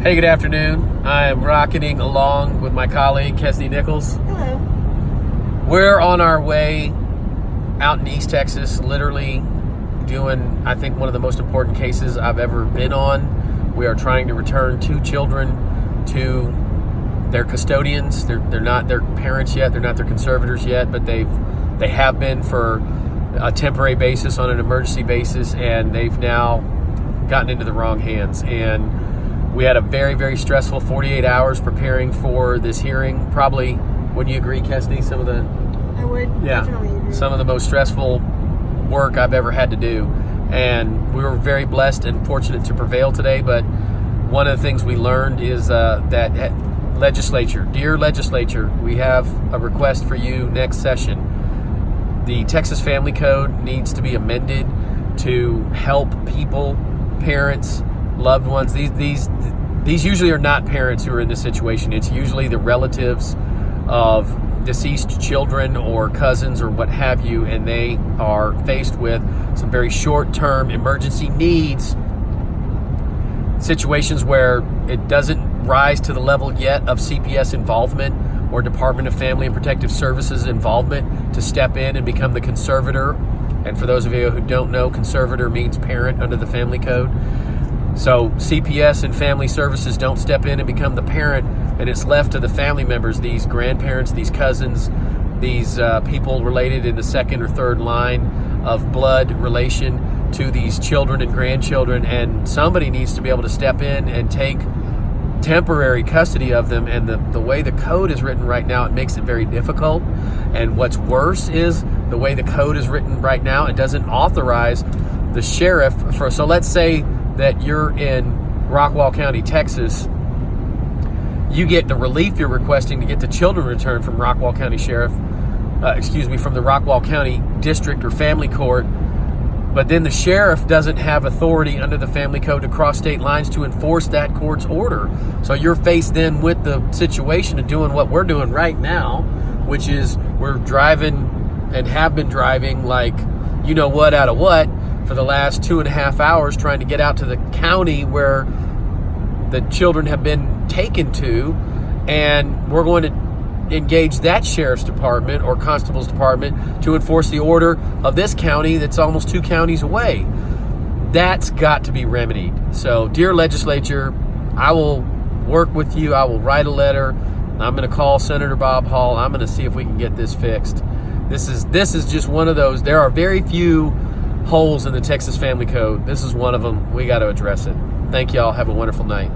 Hey, good afternoon. I am rocketing along with my colleague, Kesney Nichols. Hello. We're on our way out in East Texas, literally doing, I think, one of the most important cases I've ever been on. We are trying to return two children to their custodians. They're not their parents yet. They're not their conservators yet, but they have been for a temporary basis, on an emergency basis, and they've now gotten into the wrong hands. And we had a very, very stressful 48 hours preparing for this hearing. Probably, wouldn't you agree, Kesney? I would definitely agree. Some of the most stressful work I've ever had to do. And we were very blessed and fortunate to prevail today. But one of the things we learned is that legislature, dear legislature, we have a request for you next session. The Texas Family Code needs to be amended to help people, parents, loved ones. These usually are not parents who are in this situation. It's usually the relatives of deceased children or cousins or what have you, and they are faced with some very short-term emergency needs, situations where it doesn't rise to the level yet of CPS involvement or Department of Family and Protective Services involvement to step in and become the conservator. And for those of you who don't know, conservator means parent under the Family Code. So CPS and family services don't step in and become the parent, and it's left to the family members, these grandparents, these cousins, these people related in the second or third line of blood relation to these children and grandchildren, and somebody needs to be able to step in and take temporary custody of them. And the way the code is written right now, it makes it very difficult. And what's worse is the way the code is written right now, it doesn't authorize the sheriff for, so let's say that you're in Rockwall County, Texas, you get the relief you're requesting to get the children returned from Rockwall County Sheriff, from the Rockwall County District or Family Court, but then the sheriff doesn't have authority under the Family Code to cross state lines to enforce that court's order. So you're faced then with the situation of doing what we're doing right now, which is we're driving and have been driving like you know what out of what for the last 2.5 hours, trying to get out to the county where the children have been taken to, and we're going to engage that sheriff's department or constable's department to enforce the order of this county that's almost 2 counties away. That's got to be remedied. So, dear legislature, I will work with you. I will write a letter. I'm going to call Senator Bob Hall. I'm going to see if we can get this fixed. This is just one of those. There are very few holes in the Texas Family Code. This is one of them. We got to address it. Thank y'all. Have a wonderful night.